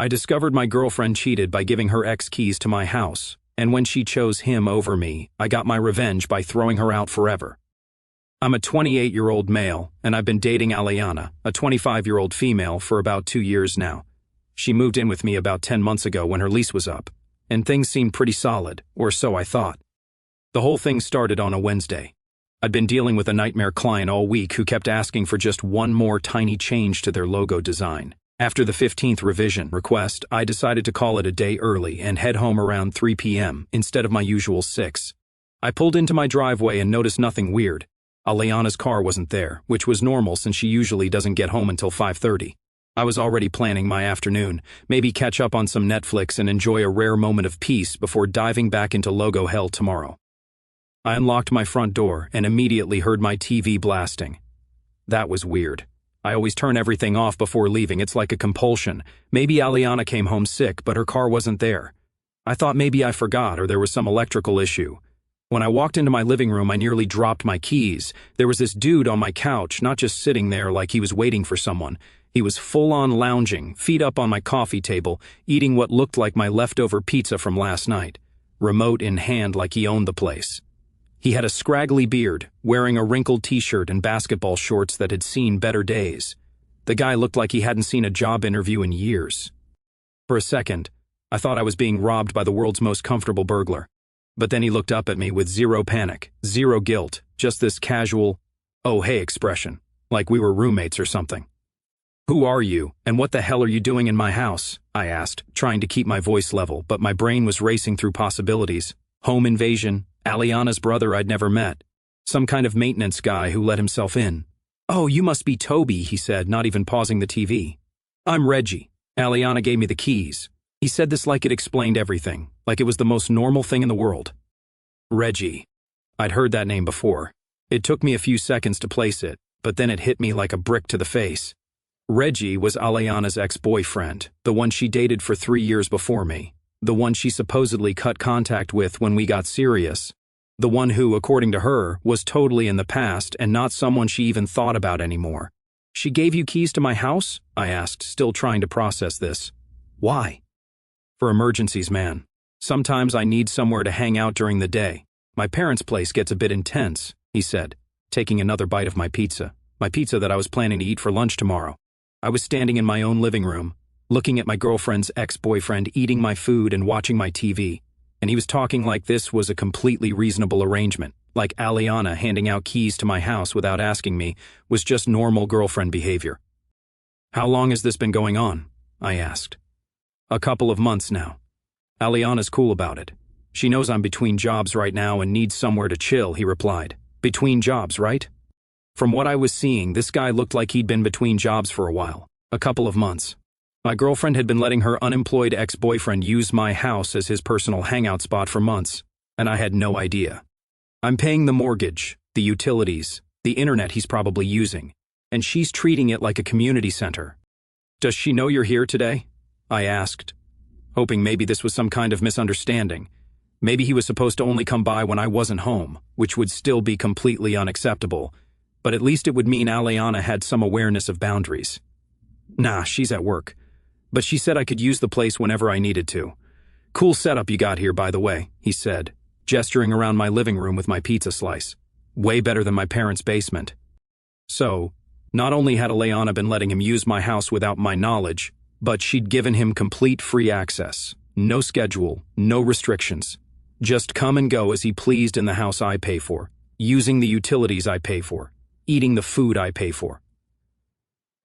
I discovered my girlfriend cheated by giving her ex keys to my house, and when she chose him over me, I got my revenge by throwing her out forever. I'm a 28-year-old male, and I've been dating Aliana, a 25-year-old female, for about 2 years now. She moved in with me about 10 months ago when her lease was up, and things seemed pretty solid, or so I thought. The whole thing started on a Wednesday. I'd been dealing with a nightmare client all week who kept asking for just one more tiny change to their logo design. After the 15th revision request, I decided to call it a day early and head home around 3 p.m. instead of my usual 6. I pulled into my driveway and noticed nothing weird. Aliana's car wasn't there, which was normal since she usually doesn't get home until 5:30. I was already planning my afternoon, maybe catch up on some Netflix and enjoy a rare moment of peace before diving back into logo hell tomorrow. I unlocked my front door and immediately heard my TV blasting. That was weird. I always turn everything off before leaving. It's like a compulsion. Maybe Aliana came home sick, but her car wasn't there. I thought maybe I forgot or there was some electrical issue. When I walked into my living room, I nearly dropped my keys. There was this dude on my couch, not just sitting there like he was waiting for someone. He was full-on lounging, feet up on my coffee table, eating what looked like my leftover pizza from last night, remote in hand like he owned the place. He had a scraggly beard, wearing a wrinkled t-shirt and basketball shorts that had seen better days. The guy looked like he hadn't seen a job interview in years. For a second, I thought I was being robbed by the world's most comfortable burglar. But then he looked up at me with zero panic, zero guilt, just this casual, "Oh hey" expression, like we were roommates or something. "Who are you, and what the hell are you doing in my house?" I asked, trying to keep my voice level, but my brain was racing through possibilities. Home invasion, Aliana's brother I'd never met, some kind of maintenance guy who let himself in. "Oh, you must be Toby," he said, not even pausing the TV. "I'm Reggie. Aliana gave me the keys." He said this like it explained everything, like it was the most normal thing in the world. Reggie. I'd heard that name before. It took me a few seconds to place it, but then it hit me like a brick to the face. Reggie was Aliana's ex-boyfriend, the one she dated for 3 years before me, the one she supposedly cut contact with when we got serious, the one who, according to her, was totally in the past and not someone she even thought about anymore. "She gave you keys to my house?" I asked, still trying to process this. "Why?" "For emergencies, man. Sometimes I need somewhere to hang out during the day. My parents' place gets a bit intense," he said, taking another bite of my pizza that I was planning to eat for lunch tomorrow. I was standing in my own living room, looking at my girlfriend's ex-boyfriend eating my food and watching my TV, and he was talking like this was a completely reasonable arrangement, like Aliana handing out keys to my house without asking me was just normal girlfriend behavior. "How long has this been going on?" I asked. "A couple of months now. Aliana's cool about it. She knows I'm between jobs right now and needs somewhere to chill," he replied. "Between jobs, right?" From what I was seeing, this guy looked like he'd been between jobs for a while, a couple of months. My girlfriend had been letting her unemployed ex-boyfriend use my house as his personal hangout spot for months, and I had no idea. I'm paying the mortgage, the utilities, the internet he's probably using, and she's treating it like a community center. "Does she know you're here today?" I asked, hoping maybe this was some kind of misunderstanding. Maybe he was supposed to only come by when I wasn't home, which would still be completely unacceptable, but at least it would mean Aliana had some awareness of boundaries. "Nah, she's at work. But she said I could use the place whenever I needed to. Cool setup you got here, by the way," he said, gesturing around my living room with my pizza slice. "Way better than my parents' basement." So, not only had Aliana been letting him use my house without my knowledge, but she'd given him complete free access. No schedule, no restrictions. Just come and go as he pleased in the house I pay for, using the utilities I pay for, eating the food I pay for.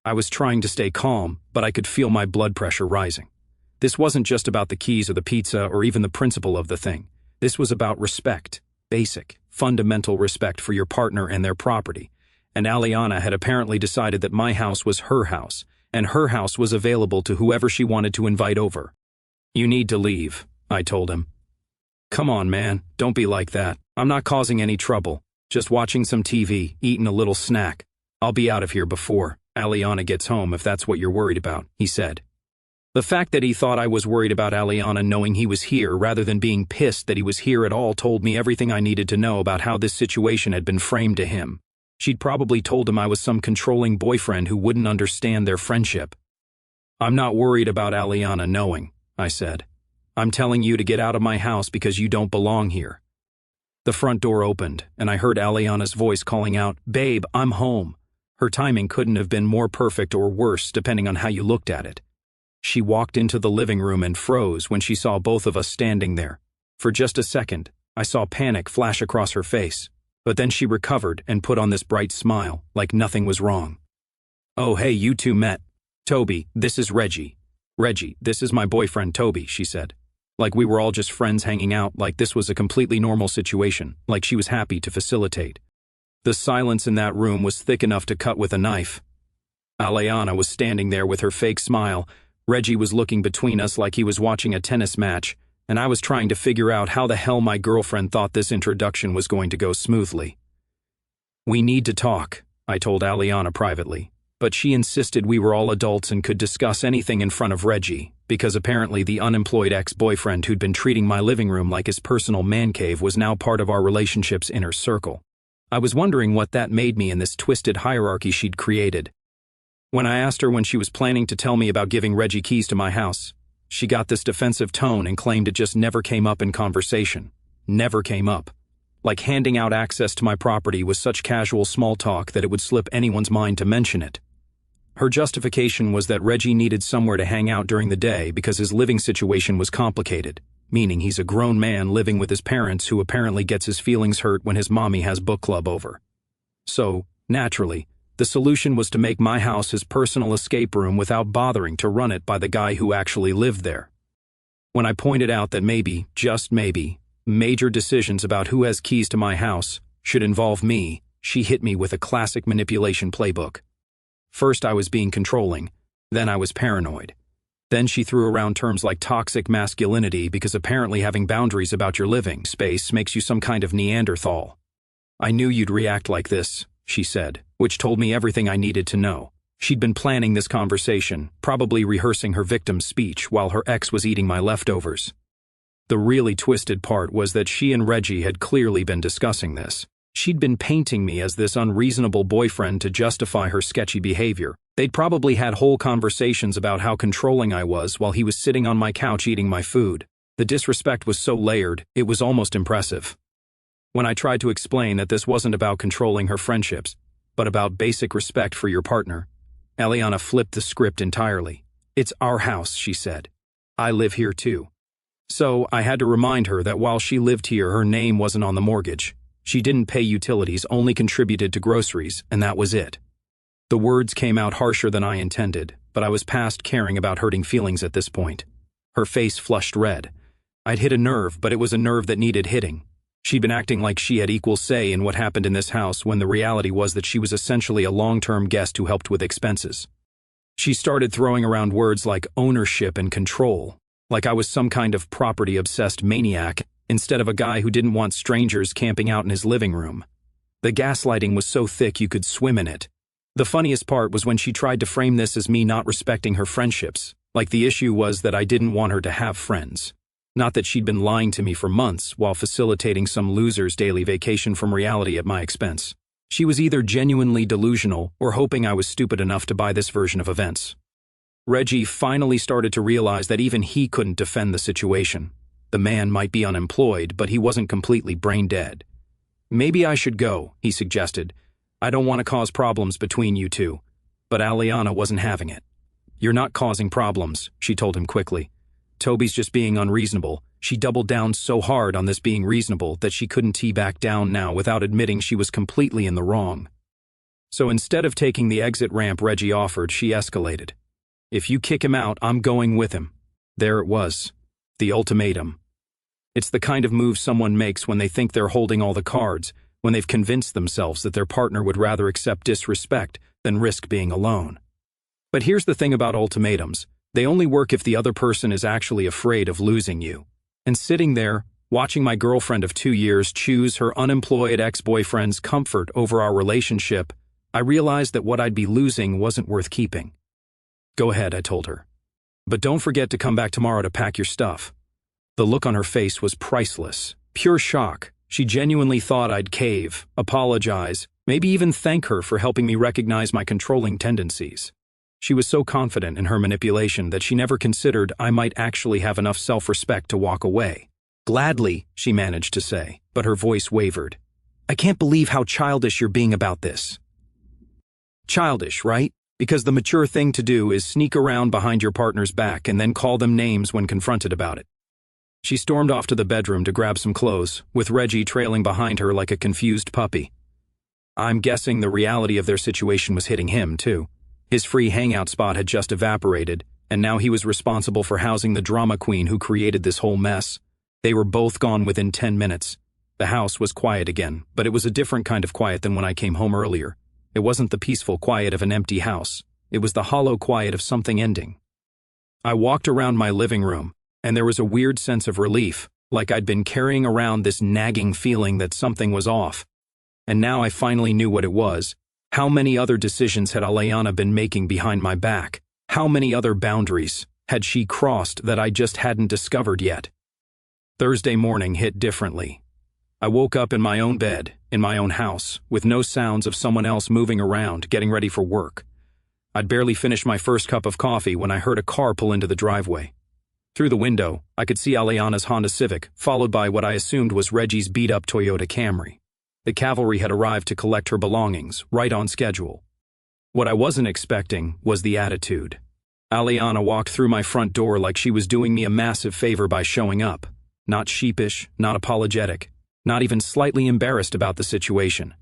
I was trying to stay calm, but I could feel my blood pressure rising. This wasn't just about the keys or the pizza or even the principle of the thing. This was about respect, basic, fundamental respect for your partner and their property. And Aliana had apparently decided that my house was her house, and her house was available to whoever she wanted to invite over. "You need to leave," I told him. "Come on, man, don't be like that. I'm not causing any trouble. Just watching some TV, eating a little snack. I'll be out of here before Aliana gets home if that's what you're worried about," he said. The fact that he thought I was worried about Aliana knowing he was here rather than being pissed that he was here at all told me everything I needed to know about how this situation had been framed to him. She'd probably told him I was some controlling boyfriend who wouldn't understand their friendship. I'm not worried about Aliana knowing, I said. I'm telling you to get out of my house because you don't belong here. The front door opened, and I heard Aliana's voice calling out, "Babe, I'm home." Her timing couldn't have been more perfect or worse, depending on how you looked at it. She walked into the living room and froze when she saw both of us standing there. For just a second, I saw panic flash across her face, but then she recovered and put on this bright smile, like nothing was wrong. "Oh, hey, you two met. Toby, this is Reggie. Reggie, this is my boyfriend Toby," she said. Like we were all just friends hanging out, like this was a completely normal situation, like she was happy to facilitate. The silence in that room was thick enough to cut with a knife. Aliana was standing there with her fake smile. Reggie was looking between us like he was watching a tennis match, and I was trying to figure out how the hell my girlfriend thought this introduction was going to go smoothly. "We need to talk," I told Aliana privately, but she insisted we were all adults and could discuss anything in front of Reggie, because apparently the unemployed ex-boyfriend who'd been treating my living room like his personal man cave was now part of our relationship's inner circle. I was wondering what that made me in this twisted hierarchy she'd created. When I asked her when she was planning to tell me about giving Reggie keys to my house, she got this defensive tone and claimed it just never came up in conversation. Never came up. Like handing out access to my property was such casual small talk that it would slip anyone's mind to mention it. Her justification was that Reggie needed somewhere to hang out during the day because his living situation was complicated, meaning he's a grown man living with his parents who apparently gets his feelings hurt when his mommy has book club over. So, naturally, the solution was to make my house his personal escape room without bothering to run it by the guy who actually lived there. When I pointed out that maybe, just maybe, major decisions about who has keys to my house should involve me, she hit me with a classic manipulation playbook. First I was being controlling, then I was paranoid. Then she threw around terms like toxic masculinity because apparently having boundaries about your living space makes you some kind of Neanderthal. "I knew you'd react like this," she said, which told me everything I needed to know. She'd been planning this conversation, probably rehearsing her victim's speech while her ex was eating my leftovers. The really twisted part was that she and Reggie had clearly been discussing this. She'd been painting me as this unreasonable boyfriend to justify her sketchy behavior. They'd probably had whole conversations about how controlling I was while he was sitting on my couch eating my food. The disrespect was so layered, it was almost impressive. When I tried to explain that this wasn't about controlling her friendships, but about basic respect for your partner, Aliana flipped the script entirely. "It's our house," she said. "I live here too." So I had to remind her that while she lived here, her name wasn't on the mortgage. She didn't pay utilities, only contributed to groceries, and that was it. The words came out harsher than I intended, but I was past caring about hurting feelings at this point. Her face flushed red. I'd hit a nerve, but it was a nerve that needed hitting. She'd been acting like she had equal say in what happened in this house when the reality was that she was essentially a long-term guest who helped with expenses. She started throwing around words like ownership and control, like I was some kind of property-obsessed maniac, instead of a guy who didn't want strangers camping out in his living room. The gaslighting was so thick you could swim in it. The funniest part was when she tried to frame this as me not respecting her friendships, like the issue was that I didn't want her to have friends. Not that she'd been lying to me for months while facilitating some loser's daily vacation from reality at my expense. She was either genuinely delusional or hoping I was stupid enough to buy this version of events. Reggie finally started to realize that even he couldn't defend the situation. The man might be unemployed, but he wasn't completely brain dead. "Maybe I should go," he suggested. "I don't want to cause problems between you two." But Aliana wasn't having it. "You're not causing problems," she told him quickly. "Toby's just being unreasonable." She doubled down so hard on this being reasonable that she couldn't tee back down now without admitting she was completely in the wrong. So instead of taking the exit ramp Reggie offered, she escalated. "If you kick him out, I'm going with him." There it was. The ultimatum. It's the kind of move someone makes when they think they're holding all the cards, when they've convinced themselves that their partner would rather accept disrespect than risk being alone. But here's the thing about ultimatums. They only work if the other person is actually afraid of losing you. And sitting there, watching my girlfriend of 2 years choose her unemployed ex-boyfriend's comfort over our relationship, I realized that what I'd be losing wasn't worth keeping. "Go ahead," I told her. "But don't forget to come back tomorrow to pack your stuff." The look on her face was priceless. Pure shock. She genuinely thought I'd cave, apologize, maybe even thank her for helping me recognize my controlling tendencies. She was so confident in her manipulation that she never considered I might actually have enough self-respect to walk away. "Gladly," she managed to say, but her voice wavered. "I can't believe how childish you're being about this." Childish, right? Because the mature thing to do is sneak around behind your partner's back and then call them names when confronted about it. She stormed off to the bedroom to grab some clothes, with Reggie trailing behind her like a confused puppy. I'm guessing the reality of their situation was hitting him, too. His free hangout spot had just evaporated, and now he was responsible for housing the drama queen who created this whole mess. They were both gone within 10 minutes. The house was quiet again, but it was a different kind of quiet than when I came home earlier. It wasn't the peaceful quiet of an empty house. It was the hollow quiet of something ending. I walked around my living room, and there was a weird sense of relief, like I'd been carrying around this nagging feeling that something was off. And now I finally knew what it was. How many other decisions had Aliana been making behind my back? How many other boundaries had she crossed that I just hadn't discovered yet? Thursday morning hit differently. I woke up in my own bed, in my own house, with no sounds of someone else moving around, getting ready for work. I'd barely finished my first cup of coffee when I heard a car pull into the driveway. Through the window, I could see Aliana's Honda Civic, followed by what I assumed was Reggie's beat-up Toyota Camry. The cavalry had arrived to collect her belongings, right on schedule. What I wasn't expecting was the attitude. Aliana walked through my front door like she was doing me a massive favor by showing up. Not sheepish, not apologetic, not even slightly embarrassed about the situation.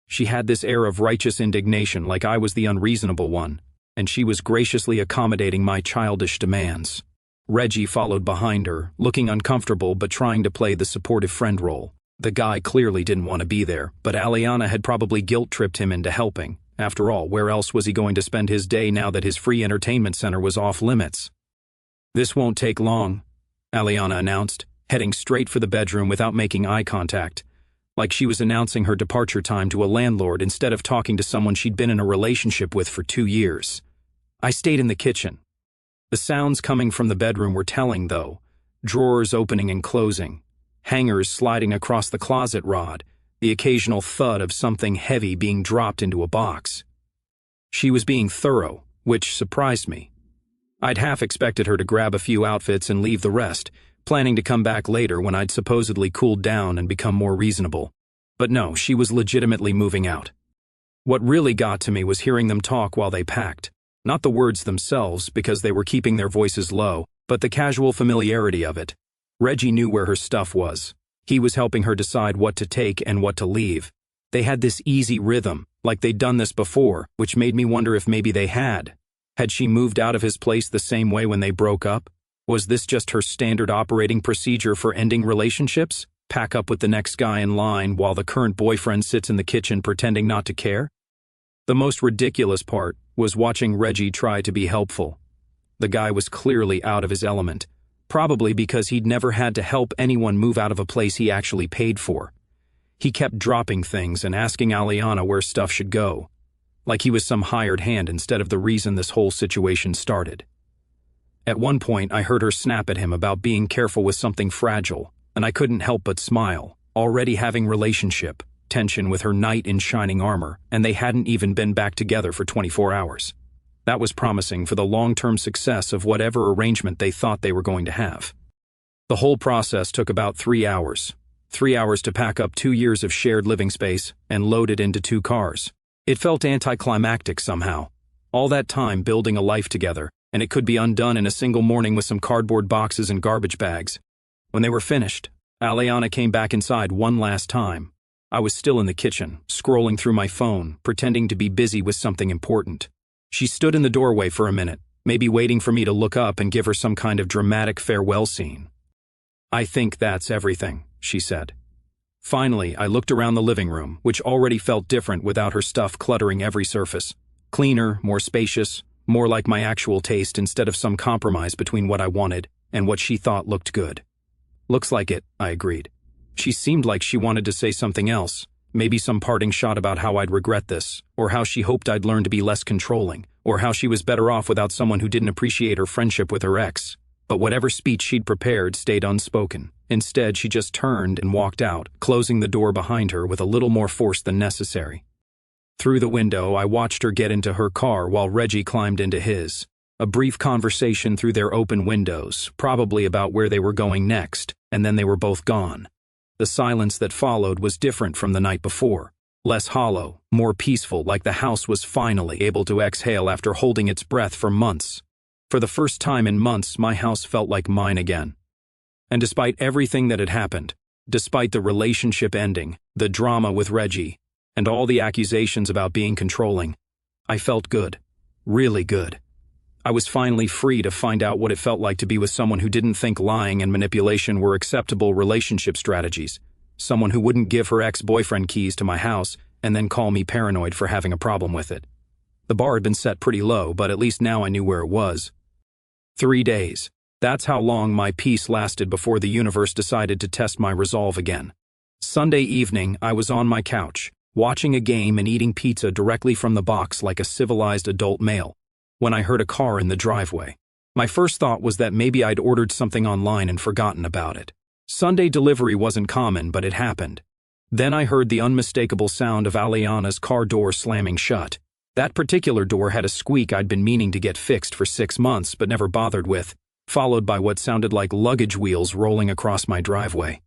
She had this air of righteous indignation like I was the unreasonable one, and she was graciously accommodating my childish demands. Reggie followed behind her, looking uncomfortable but trying to play the supportive friend role. The guy clearly didn't want to be there, but Aliana had probably guilt-tripped him into helping. After all, where else was he going to spend his day now that his free entertainment center was off limits? "This won't take long," Aliana announced, heading straight for the bedroom without making eye contact, like she was announcing her departure time to a landlord instead of talking to someone she'd been in a relationship with for 2 years. I stayed in the kitchen. The sounds coming from the bedroom were telling, though. Drawers opening and closing, hangers sliding across the closet rod, the occasional thud of something heavy being dropped into a box. She was being thorough, which surprised me. I'd half expected her to grab a few outfits and leave the rest, planning to come back later when I'd supposedly cooled down and become more reasonable. But no, she was legitimately moving out. What really got to me was hearing them talk while they packed. Not the words themselves, because they were keeping their voices low, but the casual familiarity of it. Reggie knew where her stuff was. He was helping her decide what to take and what to leave. They had this easy rhythm, like they'd done this before, which made me wonder if maybe they had. Had she moved out of his place the same way when they broke up? Was this just her standard operating procedure for ending relationships? Pack up with the next guy in line while the current boyfriend sits in the kitchen pretending not to care? The most ridiculous part was watching Reggie try to be helpful. The guy was clearly out of his element, probably because he'd never had to help anyone move out of a place he actually paid for. He kept dropping things and asking Aliana where stuff should go, like he was some hired hand instead of the reason this whole situation started. At one point, I heard her snap at him about being careful with something fragile, and I couldn't help but smile, already having relationship tension with her knight in shining armor, and they hadn't even been back together for 24 hours. That was promising for the long-term success of whatever arrangement they thought they were going to have. The whole process took about 3 hours. 3 hours to pack up 2 years of shared living space and load it into 2 cars. It felt anticlimactic somehow. All that time building a life together, and it could be undone in a single morning with some cardboard boxes and garbage bags. When they were finished, Aliana came back inside one last time. I was still in the kitchen, scrolling through my phone, pretending to be busy with something important. She stood in the doorway for a minute, maybe waiting for me to look up and give her some kind of dramatic farewell scene. "I think that's everything," she said. Finally, I looked around the living room, which already felt different without her stuff cluttering every surface. Cleaner, more spacious, more like my actual taste instead of some compromise between what I wanted and what she thought looked good. "Looks like it," I agreed. She seemed like she wanted to say something else, maybe some parting shot about how I'd regret this, or how she hoped I'd learn to be less controlling, or how she was better off without someone who didn't appreciate her friendship with her ex. But whatever speech she'd prepared stayed unspoken. Instead, she just turned and walked out, closing the door behind her with a little more force than necessary. Through the window, I watched her get into her car while Reggie climbed into his. A brief conversation through their open windows, probably about where they were going next, and then they were both gone. The silence that followed was different from the night before. Less hollow, more peaceful, like the house was finally able to exhale after holding its breath for months. For the first time in months, my house felt like mine again. And despite everything that had happened, despite the relationship ending, the drama with Reggie, and all the accusations about being controlling, I felt good. Really good. I was finally free to find out what it felt like to be with someone who didn't think lying and manipulation were acceptable relationship strategies. Someone who wouldn't give her ex-boyfriend keys to my house and then call me paranoid for having a problem with it. The bar had been set pretty low, but at least now I knew where it was. 3 days. That's how long my peace lasted before the universe decided to test my resolve again. Sunday evening, I was on my couch, watching a game and eating pizza directly from the box like a civilized adult male, when I heard a car in the driveway. My first thought was that maybe I'd ordered something online and forgotten about it. Sunday delivery wasn't common, but it happened. Then I heard the unmistakable sound of Aliana's car door slamming shut. That particular door had a squeak I'd been meaning to get fixed for 6 months but never bothered with, followed by what sounded like luggage wheels rolling across my driveway.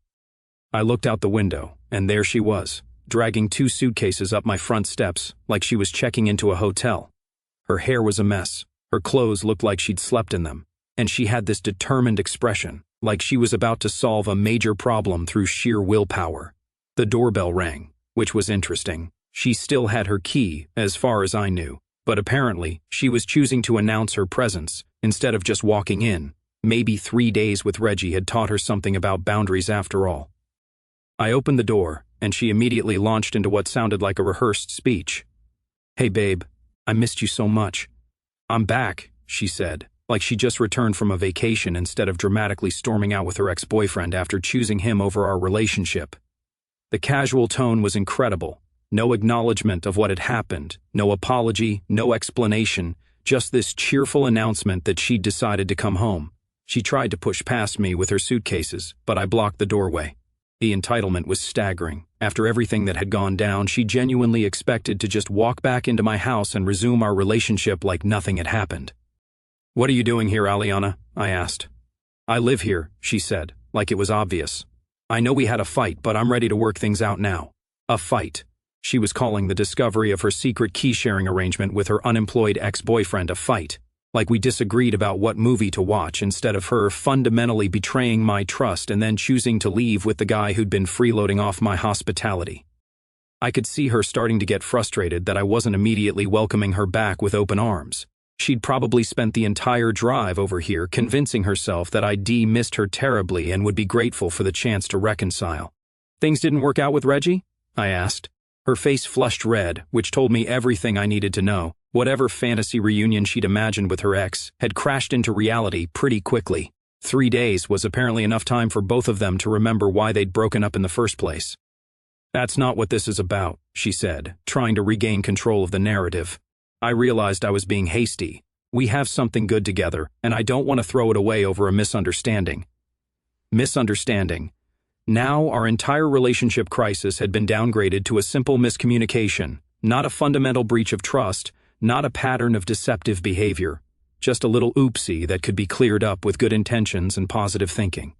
I looked out the window, and there she was, dragging 2 suitcases up my front steps like she was checking into a hotel. Her hair was a mess, her clothes looked like she'd slept in them, and she had this determined expression, like she was about to solve a major problem through sheer willpower. The doorbell rang, which was interesting. She still had her key, as far as I knew, but apparently she was choosing to announce her presence instead of just walking in. Maybe 3 days with Reggie had taught her something about boundaries after all. I opened the door, and she immediately launched into what sounded like a rehearsed speech. "Hey babe, I missed you so much." "I'm back," she said, like she just returned from a vacation instead of dramatically storming out with her ex-boyfriend after choosing him over our relationship. The casual tone was incredible. No acknowledgement of what had happened, no apology, no explanation, just this cheerful announcement that she'd decided to come home. She tried to push past me with her suitcases, but I blocked the doorway. The entitlement was staggering. After everything that had gone down, she genuinely expected to just walk back into my house and resume our relationship like nothing had happened. "What are you doing here, Aliana?" I asked. "I live here," she said, like it was obvious. "I know we had a fight, but I'm ready to work things out now." A fight. She was calling the discovery of her secret key-sharing arrangement with her unemployed ex-boyfriend a fight, like we disagreed about what movie to watch instead of her fundamentally betraying my trust and then choosing to leave with the guy who'd been freeloading off my hospitality. I could see her starting to get frustrated that I wasn't immediately welcoming her back with open arms. She'd probably spent the entire drive over here convincing herself that I'd missed her terribly and would be grateful for the chance to reconcile. "Things didn't work out with Reggie?" I asked. Her face flushed red, which told me everything I needed to know. Whatever fantasy reunion she'd imagined with her ex had crashed into reality pretty quickly. 3 days was apparently enough time for both of them to remember why they'd broken up in the first place. "That's not what this is about," she said, trying to regain control of the narrative. I realized I was being hasty. "We have something good together, and I don't want to throw it away over a misunderstanding." Misunderstanding. Now our entire relationship crisis had been downgraded to a simple miscommunication, not a fundamental breach of trust, not a pattern of deceptive behavior, just a little oopsie that could be cleared up with good intentions and positive thinking.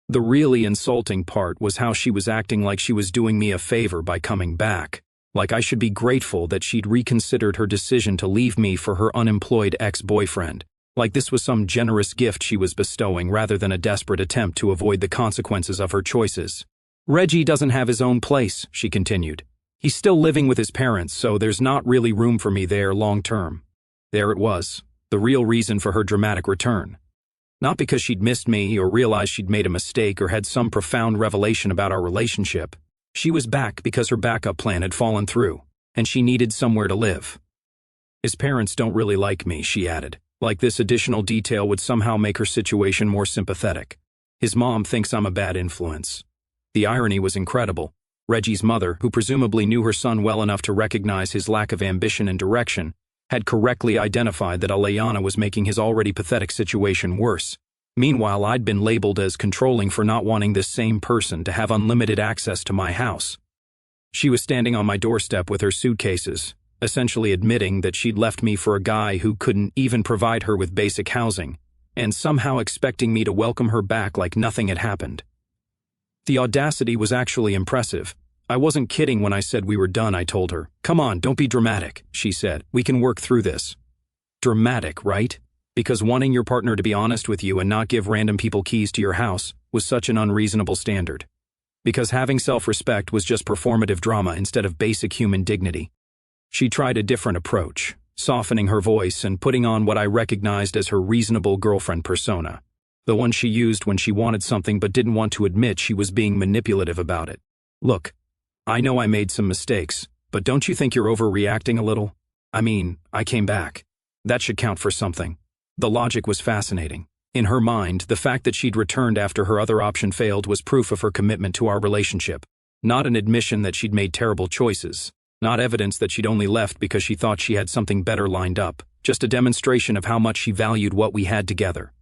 The really insulting part was how she was acting like she was doing me a favor by coming back, like I should be grateful that she'd reconsidered her decision to leave me for her unemployed ex-boyfriend, like this was some generous gift she was bestowing rather than a desperate attempt to avoid the consequences of her choices. "Reggie doesn't have his own place," she continued. "He's still living with his parents, so there's not really room for me there long term." There it was, the real reason for her dramatic return. Not because she'd missed me or realized she'd made a mistake or had some profound revelation about our relationship. She was back because her backup plan had fallen through, and she needed somewhere to live. "His parents don't really like me," she added, like this additional detail would somehow make her situation more sympathetic. "His mom thinks I'm a bad influence." The irony was incredible. Reggie's mother, who presumably knew her son well enough to recognize his lack of ambition and direction, had correctly identified that Aliana was making his already pathetic situation worse. Meanwhile, I'd been labeled as controlling for not wanting this same person to have unlimited access to my house. She was standing on my doorstep with her suitcases, essentially admitting that she'd left me for a guy who couldn't even provide her with basic housing, and somehow expecting me to welcome her back like nothing had happened. The audacity was actually impressive. I wasn't kidding when I said we were done, I told her. "Come on, don't be dramatic," she said. "We can work through this." Dramatic, right? Because wanting your partner to be honest with you and not give random people keys to your house was such an unreasonable standard. Because having self-respect was just performative drama instead of basic human dignity. She tried a different approach, softening her voice and putting on what I recognized as her reasonable girlfriend persona, the one she used when she wanted something but didn't want to admit she was being manipulative about it. "Look, I know I made some mistakes, but don't you think you're overreacting a little? I mean, I came back. That should count for something." The logic was fascinating. In her mind, the fact that she'd returned after her other option failed was proof of her commitment to our relationship, not an admission that she'd made terrible choices, not evidence that she'd only left because she thought she had something better lined up, just a demonstration of how much she valued what we had together.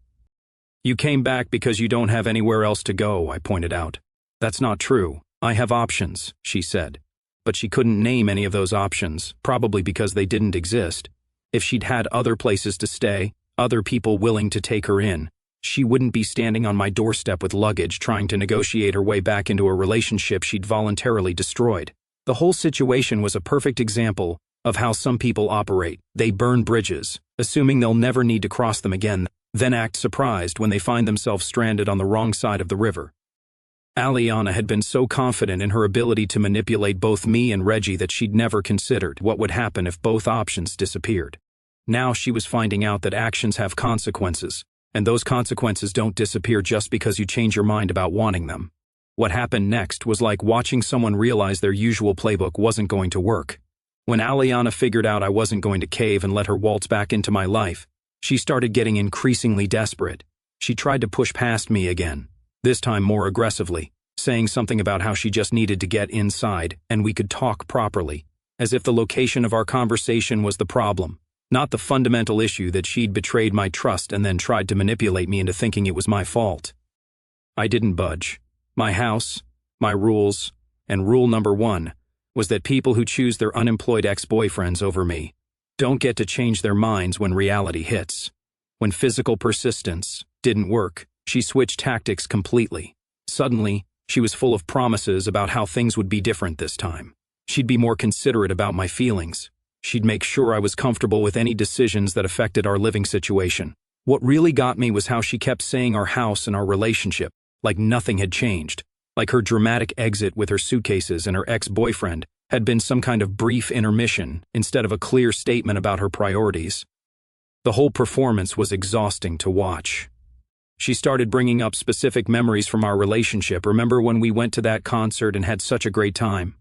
"You came back because you don't have anywhere else to go," I pointed out. "That's not true. I have options," she said. But she couldn't name any of those options, probably because they didn't exist. If she'd had other places to stay, other people willing to take her in, she wouldn't be standing on my doorstep with luggage trying to negotiate her way back into a relationship she'd voluntarily destroyed. The whole situation was a perfect example of how some people operate. They burn bridges, assuming they'll never need to cross them again, then act surprised when they find themselves stranded on the wrong side of the river. Aliana had been so confident in her ability to manipulate both me and Reggie that she'd never considered what would happen if both options disappeared. Now she was finding out that actions have consequences, and those consequences don't disappear just because you change your mind about wanting them. What happened next was like watching someone realize their usual playbook wasn't going to work. When Aliana figured out I wasn't going to cave and let her waltz back into my life, she started getting increasingly desperate. She tried to push past me again, this time more aggressively, saying something about how she just needed to get inside and we could talk properly, as if the location of our conversation was the problem, not the fundamental issue that she'd betrayed my trust and then tried to manipulate me into thinking it was my fault. I didn't budge. My house, my rules, and rule number 1 was that people who choose their unemployed ex-boyfriends over me don't get to change their minds when reality hits. When physical persistence didn't work, she switched tactics completely. Suddenly, she was full of promises about how things would be different this time. She'd be more considerate about my feelings. She'd make sure I was comfortable with any decisions that affected our living situation. What really got me was how she kept saying our house and our relationship, like nothing had changed, like her dramatic exit with her suitcases and her ex-boyfriend had been some kind of brief intermission instead of a clear statement about her priorities. The whole performance was exhausting to watch. She started bringing up specific memories from our relationship. "Remember when we went to that concert and had such a great time?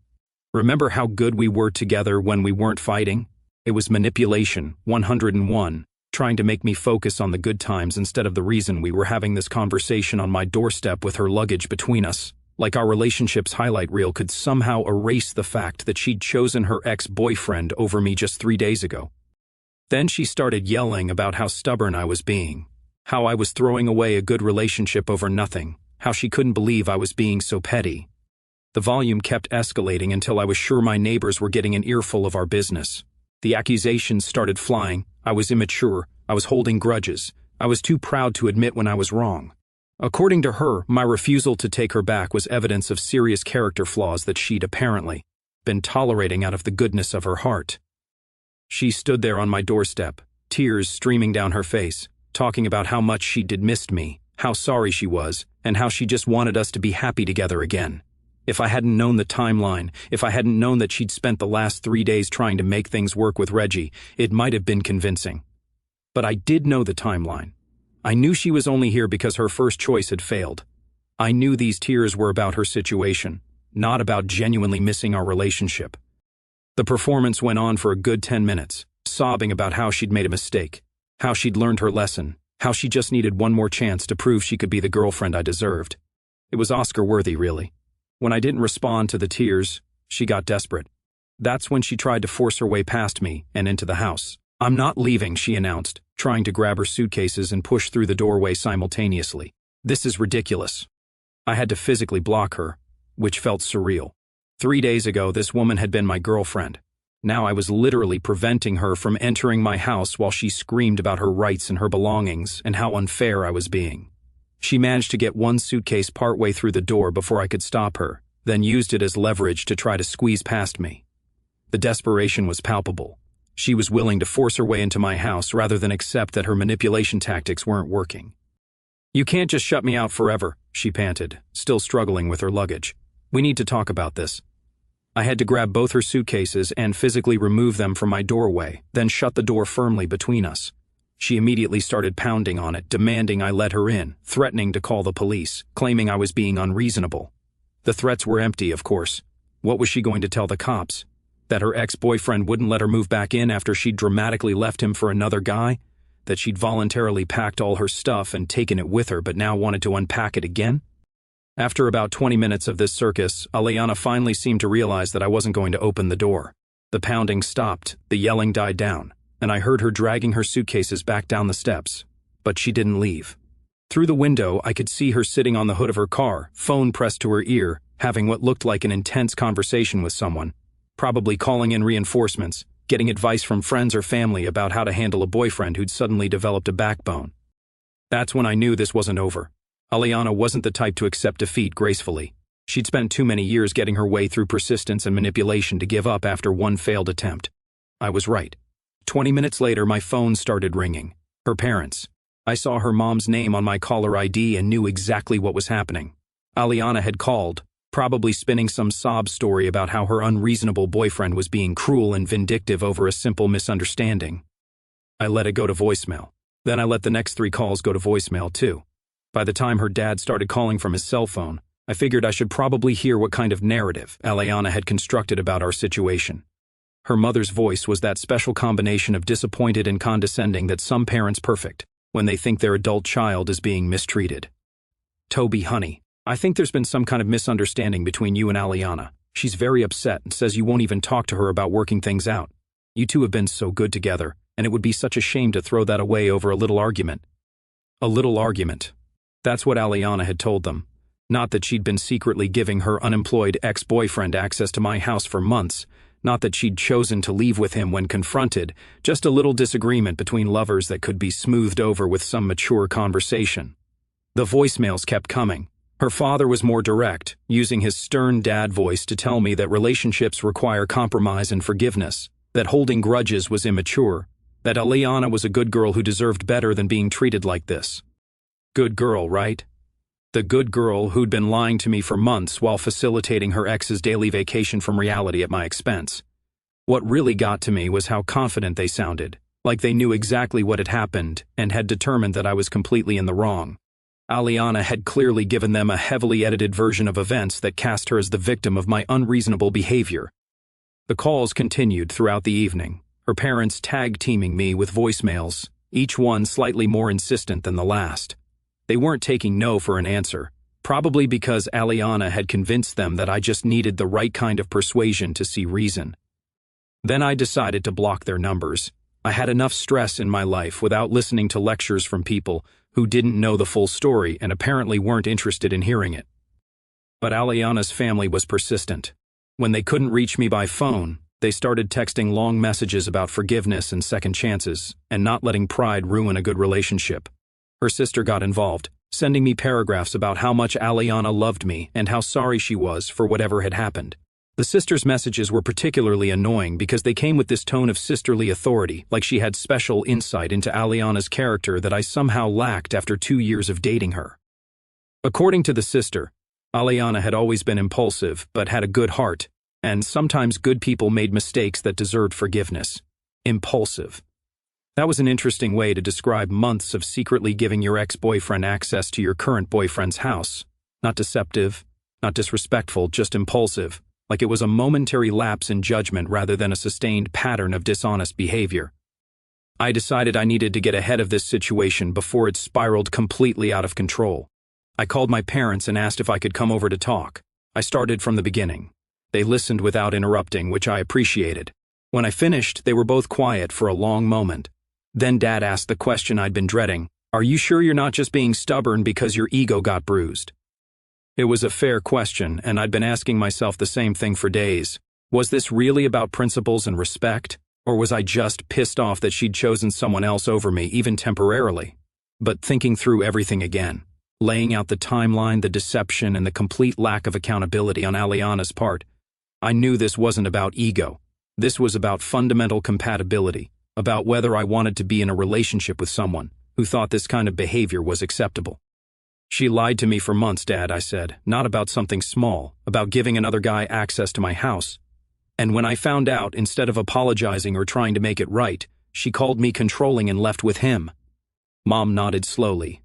Remember how good we were together when we weren't fighting?" It was manipulation, 101, trying to make me focus on the good times instead of the reason we were having this conversation on my doorstep with her luggage between us. Like our relationship's highlight reel could somehow erase the fact that she'd chosen her ex-boyfriend over me just 3 days ago. Then she started yelling about how stubborn I was being, how I was throwing away a good relationship over nothing, how she couldn't believe I was being so petty. The volume kept escalating until I was sure my neighbors were getting an earful of our business. The accusations started flying. I was immature. I was holding grudges. I was too proud to admit when I was wrong. According to her, my refusal to take her back was evidence of serious character flaws that she'd apparently been tolerating out of the goodness of her heart. She stood there on my doorstep, tears streaming down her face, talking about how much she'd missed me, how sorry she was, and how she just wanted us to be happy together again. If I hadn't known the timeline, if I hadn't known that she'd spent the last 3 days trying to make things work with Reggie, it might have been convincing. But I did know the timeline. I knew she was only here because her first choice had failed. I knew these tears were about her situation, not about genuinely missing our relationship. The performance went on for a good 10 minutes, sobbing about how she'd made a mistake, how she'd learned her lesson, how she just needed one more chance to prove she could be the girlfriend I deserved. It was Oscar-worthy, really. When I didn't respond to the tears, she got desperate. That's when she tried to force her way past me and into the house. "I'm not leaving," she announced, trying to grab her suitcases and push through the doorway simultaneously. "This is ridiculous." I had to physically block her, which felt surreal. 3 days ago, this woman had been my girlfriend. Now I was literally preventing her from entering my house while she screamed about her rights and her belongings and how unfair I was being. She managed to get one suitcase partway through the door before I could stop her, then used it as leverage to try to squeeze past me. The desperation was palpable. She was willing to force her way into my house rather than accept that her manipulation tactics weren't working. "You can't just shut me out forever," she panted, still struggling with her luggage. "We need to talk about this." I had to grab both her suitcases and physically remove them from my doorway, then shut the door firmly between us. She immediately started pounding on it, demanding I let her in, threatening to call the police, claiming I was being unreasonable. The threats were empty, of course. What was she going to tell the cops? That her ex-boyfriend wouldn't let her move back in after she'd dramatically left him for another guy? That she'd voluntarily packed all her stuff and taken it with her but now wanted to unpack it again? After about 20 minutes of this circus, Aliana finally seemed to realize that I wasn't going to open the door. The pounding stopped, the yelling died down, and I heard her dragging her suitcases back down the steps. But she didn't leave. Through the window, I could see her sitting on the hood of her car, phone pressed to her ear, having what looked like an intense conversation with someone, probably calling in reinforcements, getting advice from friends or family about how to handle a boyfriend who'd suddenly developed a backbone. That's when I knew this wasn't over. Aliana wasn't the type to accept defeat gracefully. She'd spent too many years getting her way through persistence and manipulation to give up after one failed attempt. I was right. 20 minutes later, my phone started ringing. Her parents. I saw her mom's name on my caller ID and knew exactly what was happening. Aliana had called, probably spinning some sob story about how her unreasonable boyfriend was being cruel and vindictive over a simple misunderstanding. I let it go to voicemail. Then I let the next 3 calls go to voicemail too. By the time her dad started calling from his cell phone, I figured I should probably hear what kind of narrative Aliana had constructed about our situation. Her mother's voice was that special combination of disappointed and condescending that some parents perfect when they think their adult child is being mistreated. "Toby, honey, I think there's been some kind of misunderstanding between you and Aliana. She's very upset and says you won't even talk to her about working things out. You two have been so good together, and it would be such a shame to throw that away over a little argument." A little argument. That's what Aliana had told them. Not that she'd been secretly giving her unemployed ex-boyfriend access to my house for months. Not that she'd chosen to leave with him when confronted. Just a little disagreement between lovers that could be smoothed over with some mature conversation. The voicemails kept coming. Her father was more direct, using his stern dad voice to tell me that relationships require compromise and forgiveness, that holding grudges was immature, that Aliana was a good girl who deserved better than being treated like this. Good girl, right? The good girl who'd been lying to me for months while facilitating her ex's daily vacation from reality at my expense. What really got to me was how confident they sounded, like they knew exactly what had happened and had determined that I was completely in the wrong. Aliana had clearly given them a heavily edited version of events that cast her as the victim of my unreasonable behavior. The calls continued throughout the evening, her parents tag-teaming me with voicemails, each one slightly more insistent than the last. They weren't taking no for an answer, probably because Aliana had convinced them that I just needed the right kind of persuasion to see reason. Then I decided to block their numbers. I had enough stress in my life without listening to lectures from people who didn't know the full story and apparently weren't interested in hearing it. But Aliana's family was persistent. When they couldn't reach me by phone, they started texting long messages about forgiveness and second chances, and not letting pride ruin a good relationship. Her sister got involved, sending me paragraphs about how much Aliana loved me and how sorry she was for whatever had happened. The sister's messages were particularly annoying because they came with this tone of sisterly authority, like she had special insight into Aliana's character that I somehow lacked after 2 years of dating her. According to the sister, Aliana had always been impulsive but had a good heart, and sometimes good people made mistakes that deserved forgiveness. Impulsive. That was an interesting way to describe months of secretly giving your ex-boyfriend access to your current boyfriend's house. Not deceptive, not disrespectful, just impulsive, like it was a momentary lapse in judgment rather than a sustained pattern of dishonest behavior. I decided I needed to get ahead of this situation before it spiraled completely out of control. I called my parents and asked if I could come over to talk. I started from the beginning. They listened without interrupting, which I appreciated. When I finished, they were both quiet for a long moment. Then Dad asked the question I'd been dreading. "Are you sure you're not just being stubborn because your ego got bruised?" It was a fair question, and I'd been asking myself the same thing for days. Was this really about principles and respect? Or was I just pissed off that she'd chosen someone else over me, even temporarily? But thinking through everything again, laying out the timeline, the deception, and the complete lack of accountability on Aliana's part, I knew this wasn't about ego. This was about fundamental compatibility, about whether I wanted to be in a relationship with someone who thought this kind of behavior was acceptable. She lied to me for months, Dad, I said, not about something small, about giving another guy access to my house. And when I found out, instead of apologizing or trying to make it right, she called me controlling and left with him. Mom nodded slowly.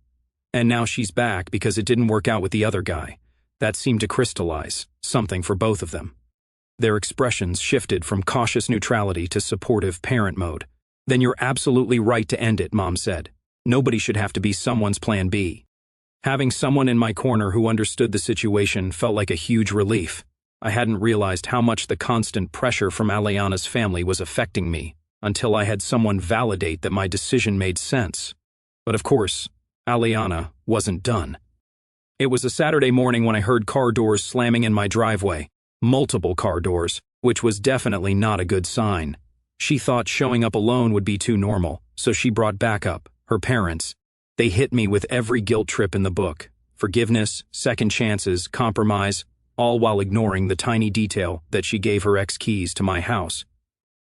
And now she's back because it didn't work out with the other guy. That seemed to crystallize something for both of them. Their expressions shifted from cautious neutrality to supportive parent mode. Then you're absolutely right to end it, Mom said. Nobody should have to be someone's plan B. Having someone in my corner who understood the situation felt like a huge relief. I hadn't realized how much the constant pressure from Aliana's family was affecting me until I had someone validate that my decision made sense. But of course, Aliana wasn't done. It was a Saturday morning when I heard car doors slamming in my driveway, multiple car doors, which was definitely not a good sign. She thought showing up alone would be too normal, so she brought backup, her parents. They hit me with every guilt trip in the book: forgiveness, second chances, compromise, all while ignoring the tiny detail that she gave her ex keys to my house.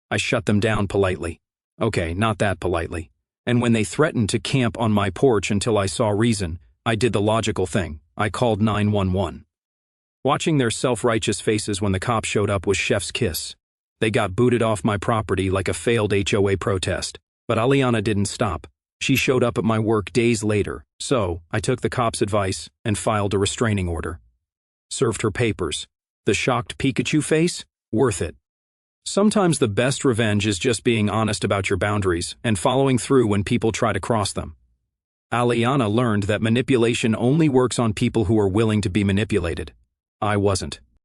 I shut them down politely. Okay, not that politely. And when they threatened to camp on my porch until I saw reason, I did the logical thing. I called 911. Watching their self-righteous faces when the cops showed up was chef's kiss. They got booted off my property like a failed HOA protest. But Aliana didn't stop. She showed up at my work days later, so I took the cops' advice and filed a restraining order. Served her papers. The shocked Pikachu face? Worth it. Sometimes the best revenge is just being honest about your boundaries and following through when people try to cross them. Aliana learned that manipulation only works on people who are willing to be manipulated. I wasn't.